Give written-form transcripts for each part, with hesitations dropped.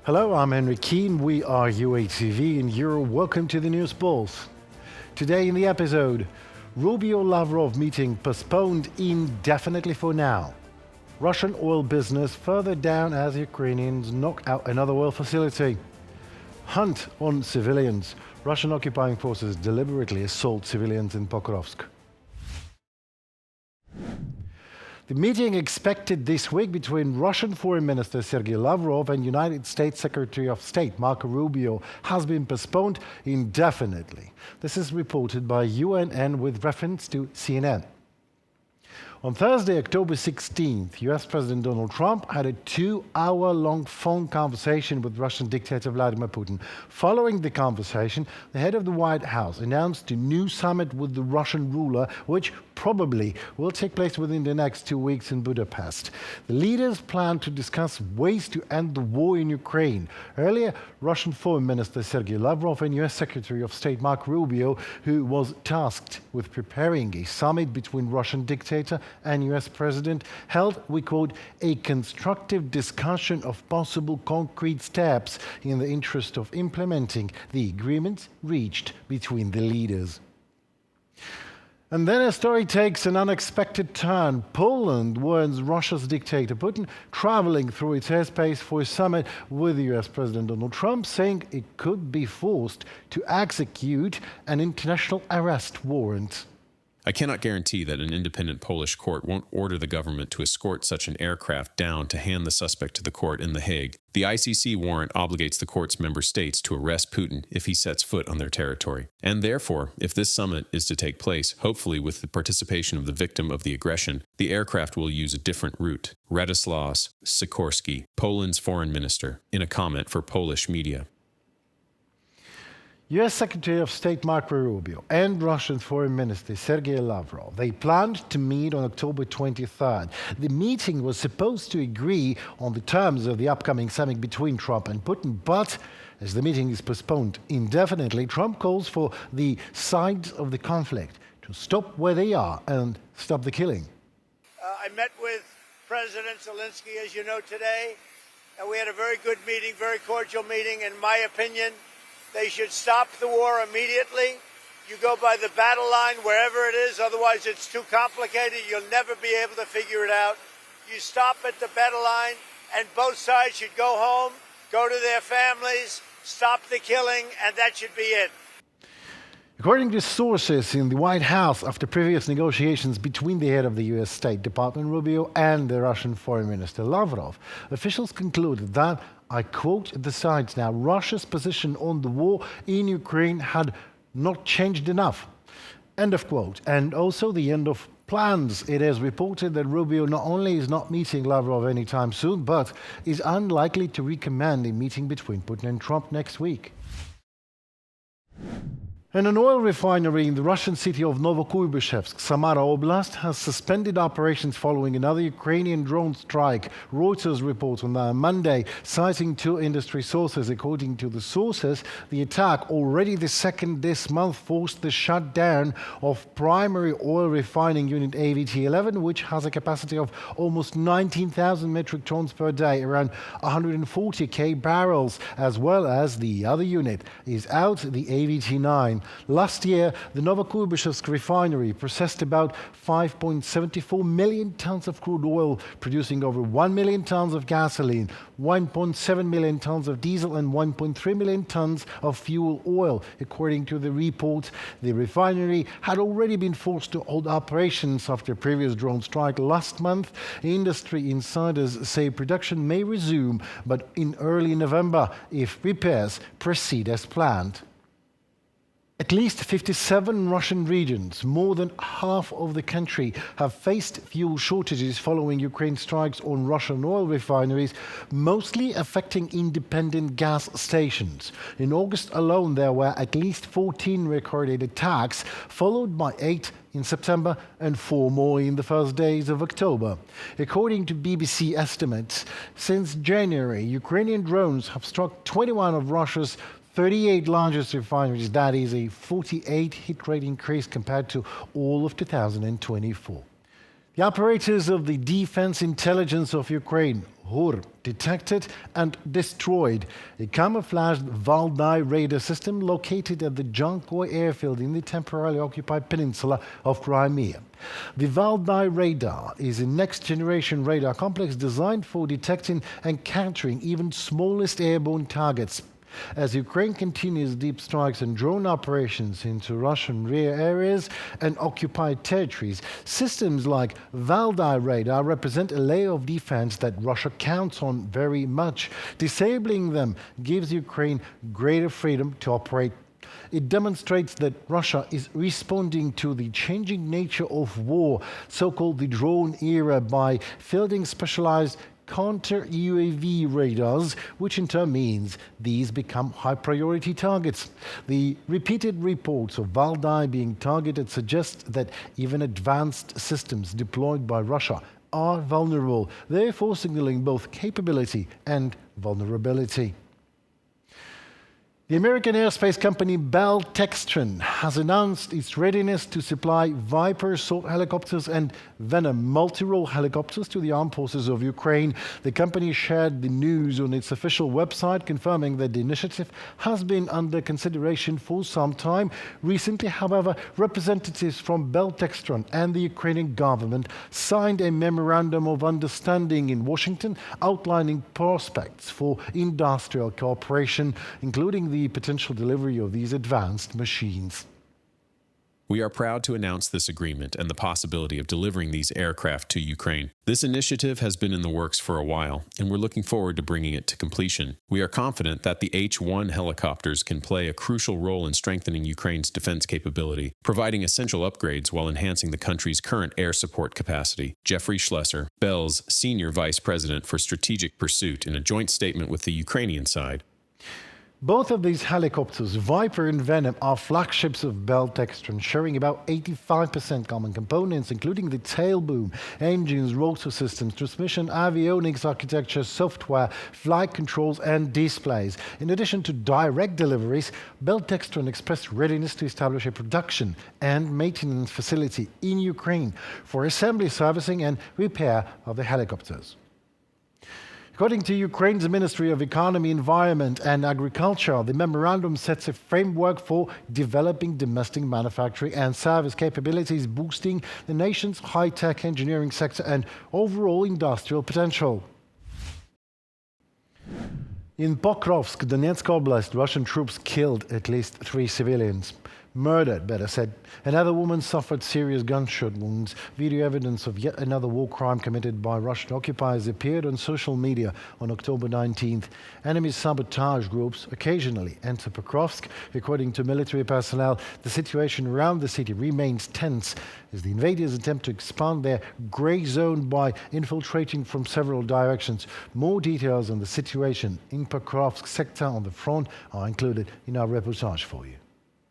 Hello, I'm Henry Keane. We are UATV and you're welcome to the News Pulse. Today in the episode, Rubio Lavrov meeting postponed indefinitely for now. Russian oil business further down as Ukrainians knock out another oil facility. Hunt on civilians. Russian occupying forces deliberately assault civilians in Pokrovsk. The meeting expected this week between Russian Foreign Minister Sergei Lavrov and United States Secretary of State Marco Rubio has been postponed indefinitely. This is reported by UNN with reference to CNN. On Thursday, October 16th, US President Donald Trump had a 2-hour-long phone conversation with Russian dictator Vladimir Putin. Following the conversation, the head of the White House announced a new summit with the Russian ruler, which probably will take place within the next 2 weeks in Budapest. The leaders plan to discuss ways to end the war in Ukraine. Earlier, Russian Foreign Minister Sergei Lavrov and US Secretary of State Marco Rubio, who was tasked with preparing a summit between Russian dictator and US President, held, we quote, a constructive discussion of possible concrete steps in the interest of implementing the agreements reached between the leaders. And then a story takes an unexpected turn. Poland warns Russia's dictator Putin traveling through its airspace for a summit with US President Donald Trump, saying it could be forced to execute an international arrest warrant. I cannot guarantee that an independent Polish court won't order the government to escort such an aircraft down to hand the suspect to the court in The Hague. The ICC warrant obligates the court's member states to arrest Putin if he sets foot on their territory. And therefore, if this summit is to take place, hopefully with the participation of the victim of the aggression, the aircraft will use a different route. Radosław Sikorski, Poland's foreign minister, in a comment for Polish media. US Secretary of State Marco Rubio and Russian Foreign Minister Sergei Lavrov, they planned to meet on October 23rd. The meeting was supposed to agree on the terms of the upcoming summit between Trump and Putin, but as the meeting is postponed indefinitely, Trump calls for the sides of the conflict to stop where they are and stop the killing. I met with President Zelensky, as you know, today, and we had a very good meeting, very cordial meeting. In my opinion, they should stop the war immediately. You go by the battle line wherever it is, otherwise it's too complicated. You'll never be able to figure it out. You stop at the battle line and both sides should go home, go to their families, stop the killing, and that should be it. According to sources in the White House, after previous negotiations between the head of the US State Department, Rubio, and the Russian Foreign Minister Lavrov, officials concluded that, I quote the sides now, Russia's position on the war in Ukraine had not changed enough. End of quote. And also the end of plans. It is reported that Rubio not only is not meeting Lavrov anytime soon, but is unlikely to recommend a meeting between Putin and Trump next week. And an oil refinery in the Russian city of Novokuybyshevsk, Samara Oblast, has suspended operations following another Ukrainian drone strike. Reuters reports on Monday, citing 2 industry sources. According to the sources, the attack, already the second this month, forced the shutdown of primary oil refining unit AVT-11, which has a capacity of almost 19,000 metric tons per day, around 140,000 barrels, as well as the other unit is out, the AVT-9. Last year, the Novokuybyshevsk refinery processed about 5.74 million tons of crude oil, producing over 1 million tons of gasoline, 1.7 million tons of diesel, and 1.3 million tons of fuel oil. According to the report, the refinery had already been forced to halt operations after a previous drone strike last month. Industry insiders say production may resume, but in early November, if repairs proceed as planned. At least 57 Russian regions, more than half of the country, have faced fuel shortages following Ukraine's strikes on Russian oil refineries, mostly affecting independent gas stations. In August alone, there were at least 14 recorded attacks, followed by 8 in September and 4 more in the first days of October. According to BBC estimates, since January, Ukrainian drones have struck 21 of Russia's 38 largest refineries. That is a 48 hit rate increase compared to all of 2024. The operators of the Defense Intelligence of Ukraine, HUR, detected and destroyed a camouflaged Valday radar system located at the Jankoy airfield in the temporarily occupied peninsula of Crimea. The Valday radar is a next-generation radar complex designed for detecting and countering even smallest airborne targets. As Ukraine continues deep strikes and drone operations into Russian rear areas and occupied territories, systems like Valday radar represent a layer of defense that Russia counts on very much. Disabling them gives Ukraine greater freedom to operate. It demonstrates that Russia is responding to the changing nature of war, so-called the drone era, by fielding specialized counter-UAV radars, which in turn means these become high-priority targets. The repeated reports of Valday being targeted suggest that even advanced systems deployed by Russia are vulnerable, therefore signaling both capability and vulnerability. The American aerospace company Bell Textron has announced its readiness to supply Viper assault helicopters and Venom multi-role helicopters to the armed forces of Ukraine. The company shared the news on its official website, confirming that the initiative has been under consideration for some time. Recently, however, representatives from Bell Textron and the Ukrainian government signed a memorandum of understanding in Washington outlining prospects for industrial cooperation, including the potential delivery of these advanced machines. We are proud to announce this agreement and the possibility of delivering these aircraft to Ukraine. This initiative has been in the works for a while, and we're looking forward to bringing it to completion. We are confident that the H-1 helicopters can play a crucial role in strengthening Ukraine's defense capability, providing essential upgrades while enhancing the country's current air support capacity. Jeffrey Schlesser, Bell's Senior Vice President for Strategic Pursuit, in a joint statement with the Ukrainian side. Both of these helicopters, Viper and Venom, are flagships of Bell Textron, sharing about 85% common components, including the tail boom, engines, rotor systems, transmission, avionics architecture, software, flight controls, and displays. In addition to direct deliveries, Bell Textron expressed readiness to establish a production and maintenance facility in Ukraine for assembly, servicing, and repair of the helicopters. According to Ukraine's Ministry of Economy, Environment and Agriculture, the memorandum sets a framework for developing domestic manufacturing and service capabilities, boosting the nation's high-tech engineering sector and overall industrial potential. In Pokrovsk, Donetsk Oblast, Russian troops killed at least 3 civilians. Murdered, better said. Another woman suffered serious gunshot wounds. Video evidence of yet another war crime committed by Russian occupiers appeared on social media on October 19th. Enemy sabotage groups occasionally enter Pokrovsk. According to military personnel, the situation around the city remains tense as the invaders attempt to expand their grey zone by infiltrating from several directions. More details on the situation in Pokrovsk sector on the front are included in our reportage for you.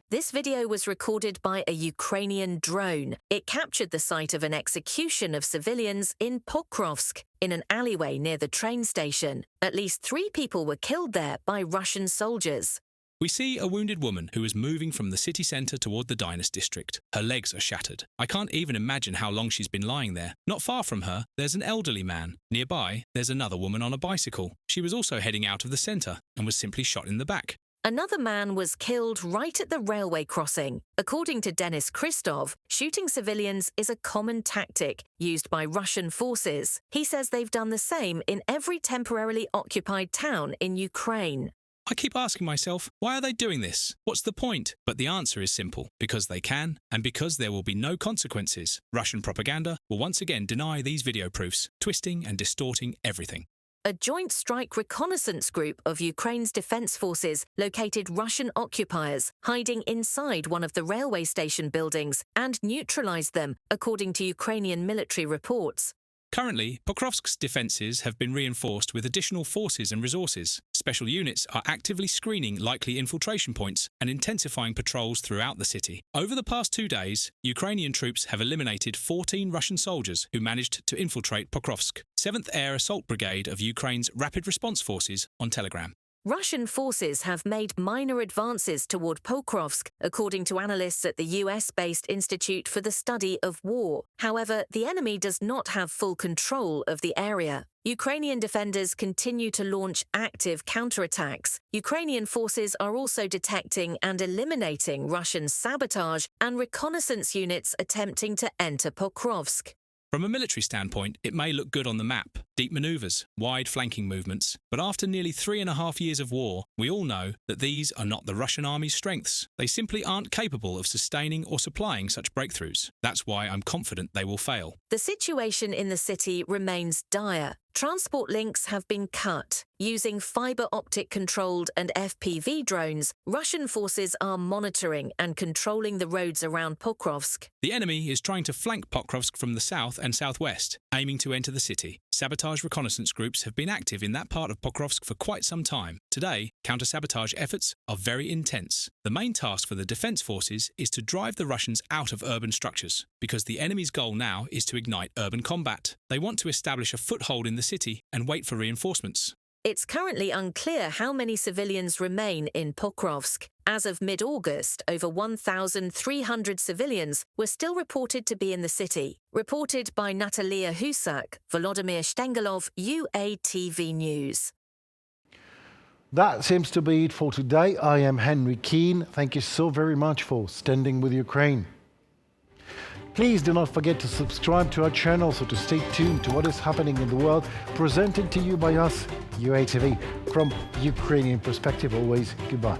This video was recorded by a Ukrainian drone. It captured the site of an execution of civilians in Pokrovsk, in an alleyway near the train station. At least 3 people were killed there by Russian soldiers. We see a wounded woman who is moving from the city centre toward the Dynas district. Her legs are shattered. I can't even imagine how long she's been lying there. Not far from her, there's an elderly man. Nearby, there's another woman on a bicycle. She was also heading out of the centre and was simply shot in the back. Another man was killed right at the railway crossing. According to Denis Christov, shooting civilians is a common tactic used by Russian forces. He says they've done the same in every temporarily occupied town in Ukraine. I keep asking myself, why are they doing this? What's the point? But the answer is simple. Because they can, and because there will be no consequences. Russian propaganda will once again deny these video proofs, twisting and distorting everything. A joint strike reconnaissance group of Ukraine's defense forces located Russian occupiers hiding inside one of the railway station buildings and neutralized them, according to Ukrainian military reports. Currently, Pokrovsk's defences have been reinforced with additional forces and resources. Special units are actively screening likely infiltration points and intensifying patrols throughout the city. Over the past 2 days, Ukrainian troops have eliminated 14 Russian soldiers who managed to infiltrate Pokrovsk. 7th Air Assault Brigade of Ukraine's Rapid Response Forces on Telegram. Russian forces have made minor advances toward Pokrovsk, according to analysts at the US-based Institute for the Study of War. However, the enemy does not have full control of the area. Ukrainian defenders continue to launch active counterattacks. Ukrainian forces are also detecting and eliminating Russian sabotage and reconnaissance units attempting to enter Pokrovsk. From a military standpoint, it may look good on the map, deep manoeuvres, wide flanking movements, but after nearly 3.5 years of war, we all know that these are not the Russian army's strengths. They simply aren't capable of sustaining or supplying such breakthroughs. That's why I'm confident they will fail. The situation in the city remains dire. Transport links have been cut. Using fiber optic controlled and FPV drones, Russian forces are monitoring and controlling the roads around Pokrovsk. The enemy is trying to flank Pokrovsk from the south and southwest, aiming to enter the city. Sabotage reconnaissance groups have been active in that part of Pokrovsk for quite some time. Today, counter-sabotage efforts are very intense. The main task for the defense forces is to drive the Russians out of urban structures, because the enemy's goal now is to ignite urban combat. They want to establish a foothold in the city and wait for reinforcements. It's currently unclear how many civilians remain in Pokrovsk. As of mid-August, over 1,300 civilians were still reported to be in the city. Reported by Natalia Husak, Volodymyr Stengelov, UATV News. That seems to be it for today. I am Henry Keane. Thank you so very much for standing with Ukraine. Please do not forget to subscribe to our channel so to stay tuned to what is happening in the world, presented to you by us, UATV. From Ukrainian perspective, always goodbye.